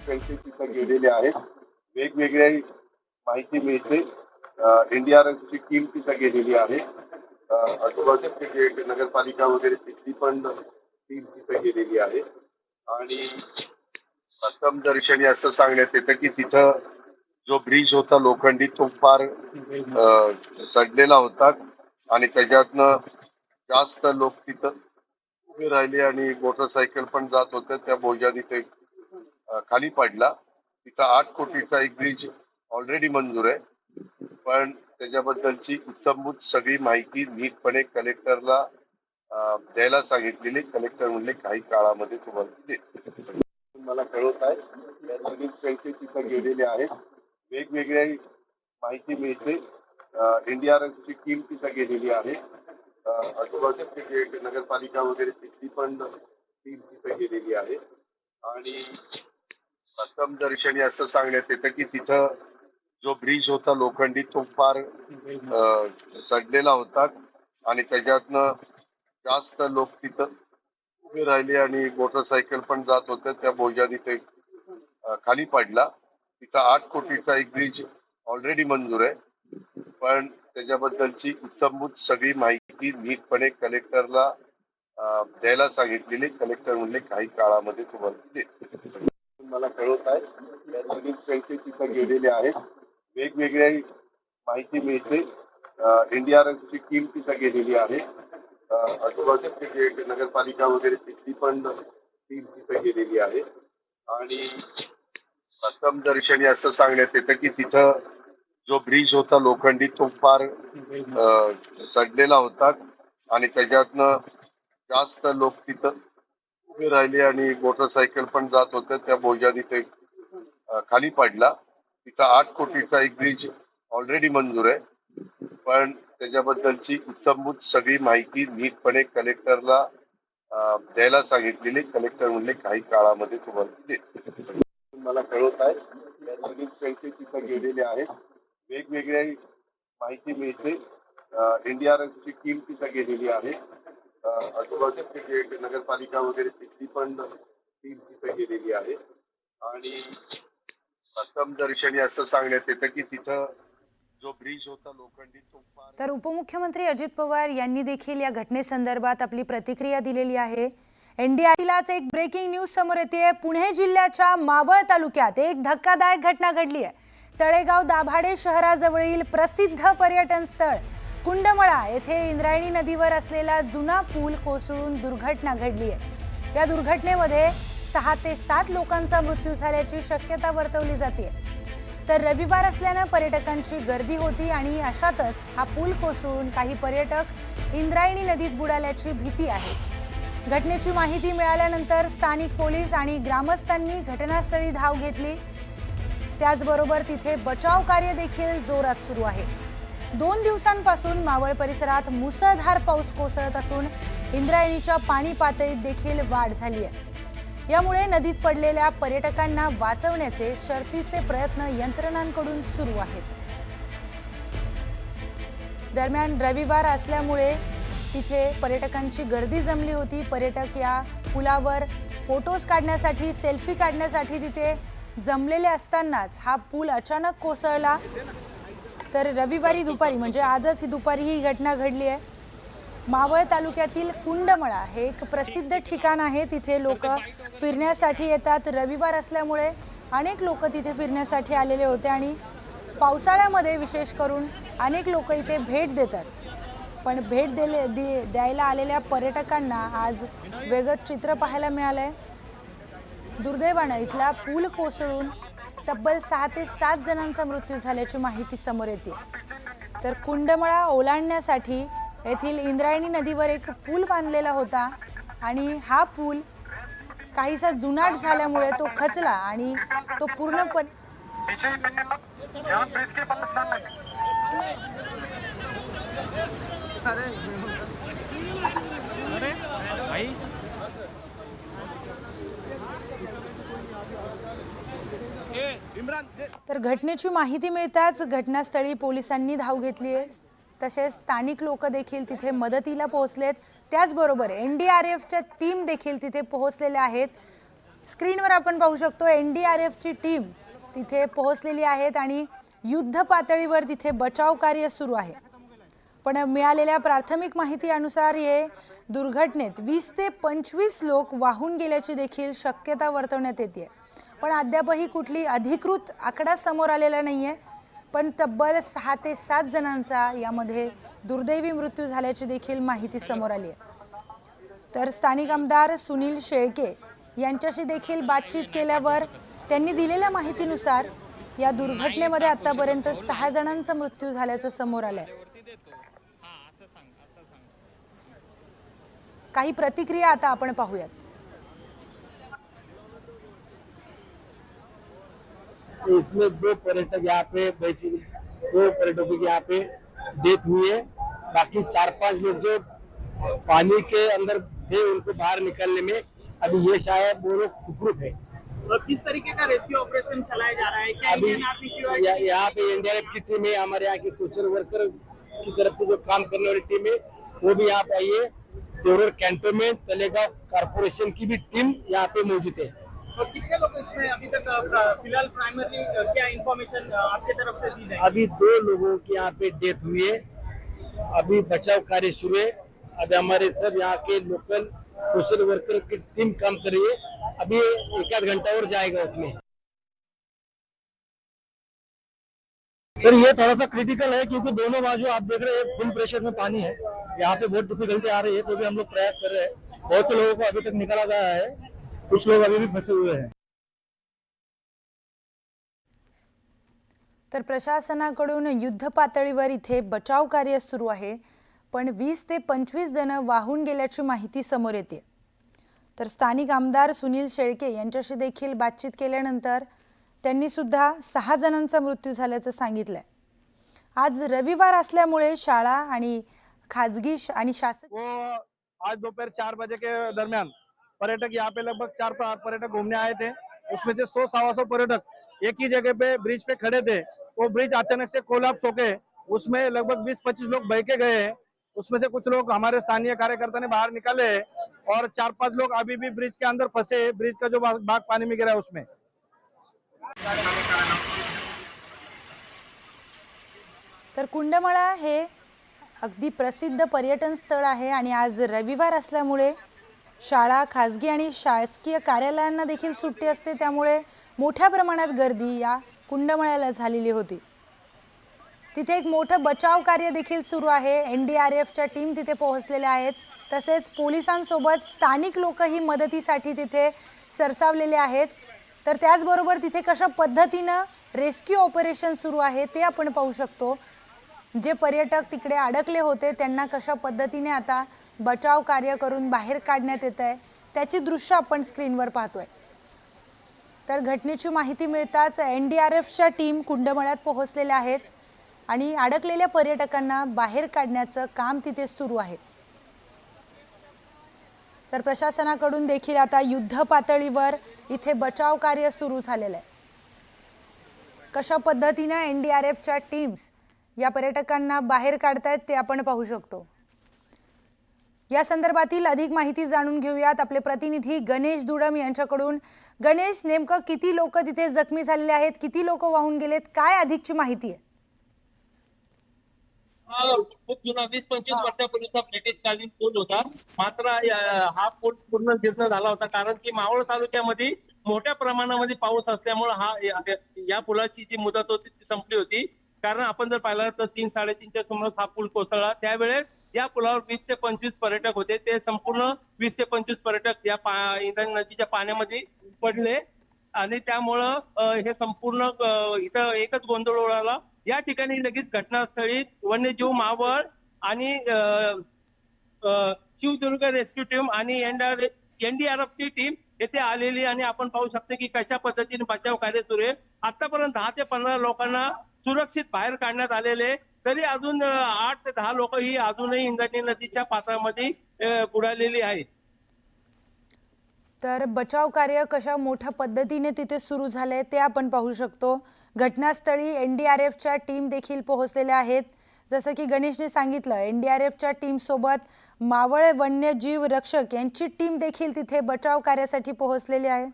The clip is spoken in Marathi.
संख्येत तिथे गेलेले आहेत. वेगवेगळ्या माहिती मिळते. एनडीआरएफची टीम तिथे गेलेली आहे. आजूबाजूचे जे नगरपालिका वगैरे तिथली पण टीम तिथे गेलेली आहे. आणि प्रथम दर्शनी असं सांगण्यात येतं की तिथं जो ब्रिज होता लोखंडी तो फार सडलेला होता आणि त्याच्यातनं जास्त लोक तिथं उभे राहिले आणि मोटरसायकल पण जात होत्या. त्या बोजाने ते खाली पडला. तिथं 8 कोटीचा एक ब्रिज ऑलरेडी मंजूर आहे, पण त्याच्याबद्दलची उत्तमभूत सगळी माहिती नीटपणे कलेक्टरला द्यायला सांगितलेली. कलेक्टर म्हणले काही काळामध्ये तुम्हाला देतो. मला कळवत आहे सगळी संख्येत तिथे गेलेले आहेत. वेगवेगळ्या माहिती मिळते. एनडीआरएफची टीम तिथे गेलेली आहे. आजूबाजूचे जे नगरपालिका वगैरे तिथली पण टीम तिथे गेलेली आहे. आणि प्रथम दर्शनी असं सांगण्यात येतं की तिथं जो ब्रिज होता लोखंडी तो फार सडलेला होता आणि त्याच्यातनं जास्त लोक तिथं उभे राहिले आणि मोटरसायकल पण जात होत्या. त्या बोजाने ते खाली पडला. तिथं 8 कोटीचा एक ब्रिज ऑलरेडी मंजूर आहे, पण त्याच्याबद्दलची उत्तमभूत सगळी माहिती नीटपणे कलेक्टरला द्यायला सांगितलेली. कलेक्टर म्हणले काही काळामध्ये तुम्हाला देतो. मला कळवत आहे सगळी संख्येत तिथे गेलेले आहेत. वेगवेगळ्या माहिती मिळते. एनडीआरएफची टीम तिथे गेलेली आहे. आजूबाजूचे जे नगरपालिका वगैरे तिथली पण टीम तिथे गेलेली आहे. आणि प्रथम दर्शनी असं सांगण्यात येतं की तिथं जो ब्रिज होता लोखंडी तो फार सडलेला होता आणि त्याच्यातनं जास्त लोक तिथं उभे राहिले आणि मोटरसायकल पण जात होत्या. त्या बोजाने ते खाली पडला. तिथं 8 कोटीचा एक ब्रिज ऑलरेडी मंजूर आहे, पण त्याच्याबद्दलची उत्तमभूत सगळी माहिती नीटपणे कलेक्टरला द्यायला सांगितलेली. कलेक्टर म्हणले काही काळामध्ये तुम्हाला देतो. मला कळवत आहे सगळी संख्येत तिथे गेलेले आहेत. वेगवेगळ्या माहिती मिळते. एनडीआरएफची टीम तिथे गेलेली आहे. आजूबाजूचे जे नगरपालिका वगैरे तिथली पण टीम तिथे गेलेली आहे. आणि प्रथम दर्शनी असं सांगण्यात येतं की तिथं जो ब्रिज होता लोखंडी तो फार. तर उपमुख्यमंत्री अजित पवार यांनी देखील या घटनेसंदर्भात आपली प्रतिक्रिया दिलेली आहे. एनडीआरएफलाच एक ब्रेकिंग न्यूज समोर येते. पुणे जिल्ह्याच्या मावळ तालुक्यात एक धक्कादायक घटना घडली आहे. तळेगाव दाभाडे शहराजवळील प्रसिद्ध पर्यटन स्थळ कुंडमळा येथे इंद्रायणी नदीवर असलेला जुना पूल कोसळून दुर्घटना घडली आहे. या दुर्घटनेमध्ये 6 ते 7 लोकांचा मृत्यू झाल्याची शक्यता वर्तवली जाते. तर रविवार असल्यानं पर्यटकांची गर्दी होती आणि अशातच हा पूल कोसळून काही पर्यटक इंद्रायणी नदीत बुडाल्याची भीती आहे. घटनेची माहिती मिळाल्यानंतर स्थानिक पोलीस आणि ग्रामस्थांनी घटनास्थळी धाव घेतली. त्याचबरोबर तिथे बचाव कार्य देखील जोरात सुरू आहे. 2 दिवसांपासून मावळ परिसरात मुसळधार पाऊस कोसळत असून इंद्रायणीच्या पाणी पातळीत देखील वाढ झाली आहे. यामुळे नदीत पडलेल्या पर्यटकांना वाचवण्याचे शर्थीचे प्रयत्न यंत्रणांकडून सुरू आहेत. दरम्यान रविवार असल्यामुळे तिथे पर्यटकांची गर्दी जमली होती. पर्यटक या पुलावर फोटोज काढण्यासाठी, सेल्फी काढण्यासाठी तिथे जमलेले असतानाच हा पूल अचानक कोसळला. तर रविवारी दुपारी म्हणजे आजच दुपारी ही घटना घडली आहे. मावळ तालुक्यातील कुंडमळा हे एक प्रसिद्ध ठिकाण आहे. तिथे लोक फिरण्यासाठी येतात. रविवार असल्यामुळे अनेक लोक तिथे फिरण्यासाठी आलेले होते आणि पावसाळ्यामध्ये विशेष करून अनेक लोक इथे भेट देतात. पण भेट द्यायला आलेल्या पर्यटकांना आज वेगळं चित्र पाहायला मिळालंय. दुर्दैवानं इथला पूल कोसळून तब्बल 6 ते 7 जणांचा मृत्यू झाल्याची माहिती समोर येते. तर कुंडमळा ओलांडण्यासाठी येथील इंद्रायणी नदीवर एक पूल बांधलेला होता आणि हा पूल काहीसा जुनाट झाल्यामुळे तो खचला आणि तो पूर्णपणे तर घटनेची माहिती मिळताच घटनास्थळी पोलिसांनी धाव घेतली आहे. तसेच स्थानिक लोक देखील तिथे मदतीला पोहोचलेत. त्याचबरोबर एनडीआरएफच्या टीम देखील तिथे पोहोचलेल्या आहेत. स्क्रीनवर आपण पाहू शकतो एनडीआरएफची टीम तिथे पोहोचलेली आहेत आणि युद्ध पातळीवर तिथे बचाव कार्य सुरू आहे। पण मिळालेल्या प्राथमिक माहिती अनुसार ये दुर्घटनेत 20 ते 25 लोक वाहून गेल्याची देखील शक्यता वर्तवण्यात येते। पण अद्यापही कुठली अधिकृत आकडा समोर आलेला नाहीये, पण तब्बल 6 ते 7 जणांचा यामध्ये दुर्दैवी मृत्यू झाल्याची देखील माहिती समोर आली आहे। तर स्थानिक आमदार सुनील शेळके यांच्याशी देखील बातचीत केल्यावर त्यांनी दिलेल्या माहितीनुसार या दुर्घटनेमध्ये आतापर्यंत 6 जणांचा मृत्यू झाल्याचं समोर आलंय। काही प्रतिक्रिया आता आपण पाहूयात। इसमें 2 पर्यटक यहाँ पे बैठे, 2 पर्यटकों की यहाँ पे डेथ हुई है। बाकी 4-5 लोग जो पानी के अंदर थे उनको बाहर निकालने में अभी ये शायद वो लोग सुखरूप है। और किस तरीके का रेस्क्यू ऑपरेशन चलाया जा रहा है? क्या अभी इंडियन आर्मी की यहाँ पे एनडीआरएफ की टीम है, हमारे यहाँ की सोशल वर्कर की तरफ से जो काम करने वाली टीम है वो भी यहाँ पे आई है। देवघर कैंटोनमेंट तलेगांव कारपोरेशन की भी टीम यहाँ पे मौजूद है। और कितने लोग इसमें अभी तक फिलहाल प्राइमरी क्या इंफॉर्मेशन आपके तरफ से दी जाए? अभी 2 लोगों की यहाँ पे डेथ हुई है। अभी बचाव कार्य शुरू है। अभी हमारे सब यहाँ के लोकल सोशल वर्कर की टीम काम कर रही है। अभी 1-आध घंटा और जाएगा उसमें। सर ये थोड़ा सा क्रिटिकल है क्योंकि दोनों बाजू आप देख रहे हैं फुल प्रेशर में पानी है। यहाँ पे बहुत डिफिकल्टी आ रही है, तो भी हम लोग प्रयास कर रहे हैं। बहुत से लोगों को अभी तक निकाला गया है, कुछ लोग अभी भी फंसे हुए हैं। तर प्रशासनाकडून युद्ध पातळीवर इथे बचाव कार्य सुरू आहे, पण 20 ते 25 जण वाहून गेल्याची माहिती समोर येते। तर स्थानिक आमदार सुनील शेळके यांच्याशी देखील बातचीत केल्यानंतर त्यांनी सुद्धा 6 जणांचा मृत्यू झाल्याचं सांगितलंय। आज रविवार असल्यामुळे शाळा आणि खाजगी आणि शासकीय वो आज दोपहर 4 बजे के दरमियान पर्यटक यहाँ पे लगभग 4 पर्यटक घूमने आए थे। उसमें से 100-125 पर्यटक एक ही जगह पे ब्रिज पे खड़े थे। वो ब्रिज अचानक से कोलैप्स हो गए, उसमें लगभग 20-25 लोग बह के गए। उसमें से कुछ लोग हमारे स्थानीय कार्यकर्ता ने बाहर निकाले और 4-5 लोग अभी भी ब्रिज के अंदर फंसे। ब्रिज का जो भाग पानी में गिरा है उसमें। तर कुंडमळा हे अगदी प्रसिद्ध पर्यटन स्थळ आहे आणि आज रविवार असल्यामुळे शाळा, खाजगी आणि शासकीय कार्यालयांना देखील सुट्टी असते, त्यामुळे मोठ्या प्रमाणात गर्दी या कुंडमळ्याला झालेली होती। तिथे एक मोठं बचाव कार्य देखील सुरू आहे। एनडीआरएफच्या टीम तिथे पोहोचलेल्या आहेत, तसेच पोलिसांसोबत स्थानिक लोकही मदतीसाठी तिथे सरसावलेले आहेत। तर त्याचबरोबर तिथे कशा पद्धतीने रेस्क्यू ऑपरेशन सुरू आहे ते आपण पाहू शकतो। जे पर्यटक तिकडे अडकले होते त्यांना कशा पद्धतीने आता बचाव कार्य करून बाहेर काढण्यात येत आहे त्याची दृश्य आपण स्क्रीनवर पाहतोय। तर घटनेची माहिती मिळताच एनडीआरएफच्या टीम कुंडमळ्यात पोहोचलेल्या आहेत आणि अडकलेल्या पर्यटकांना बाहेर काढण्याचं काम तिथे सुरू आहे। तर प्रशासनाकडून देखील आता युद्ध पातळीवर इथे बचाव कार्य सुरू झालेलं आहे। कशा पद्धतीने एनडीआरएफच्या टीम्स या पर्यटकांना बाहेर काढतायत ते आपण पाहू शकतो। या संदर्भातील अधिक माहिती जाणून घेऊयात आपले प्रतिनिधी गणेश दुडम यांच्याकडून। गणेश, नेमकं किती लोक तिथे जखमी झालेले आहेत, किती लोक वाहून गेलेत, काय अधिकची माहिती आहे? खूप जुना 20-25 वर्षापूर्वीचा ब्रिटिशकालीन पूल होता, मात्र हा पूल पूर्ण जीर्ण झाला होता, कारण की मावळ तालुक्यामध्ये मोठ्या प्रमाणामध्ये पाऊस असल्यामुळे या पुलाची जी मुदत होती ती संपली होती। कारण आपण जर पाहिलं तर 3-3:30च्या सुमारास हा पूल कोसळला। त्यावेळेस या पुलावर 20 ते 25 पर्यटक होते, ते संपूर्ण 20 ते 25 पर्यटक या इंद्रायणी नदीच्या पाण्यामध्ये पडले आणि त्यामुळं हे संपूर्ण इथं एकच गोंधळ उडाला। या ठिकाणी लगेच घटनास्थळी वन्यजीव, मावळ आणि शिवदुर्ग रेस्क्यू टीम आणि एनडीआरएफची टीम येथे आलेली आणि आपण पाहू शकतो की कशा पद्धतीने बचाव कार्य सुरू आहे। आतापर्यंत 10 ते 15 लोकांना सुरक्षित बाहेर काढण्यात आलेले, तरी अजून 8 ते 10 लोक ही अजूनही इंद्रायणी नदीच्या पात्रामध्ये बुडालेली आहेत। तर बचाव कार्य कशा मोठ्या पद्धतीने तिथे सुरू झाले ते आपण पाहू शकतो। घटनास्थळी एनडीआरएफच्या टीम देखील पोहोचलेल्या आहेत। जसं की गणेशने सांगितलं, एनडीआरएफच्या टीम सोबत मावळ वन्यजीव रक्षक यांची टीम देखील तिथे बचाव कार्यासाठी पोहोचलेली आहे।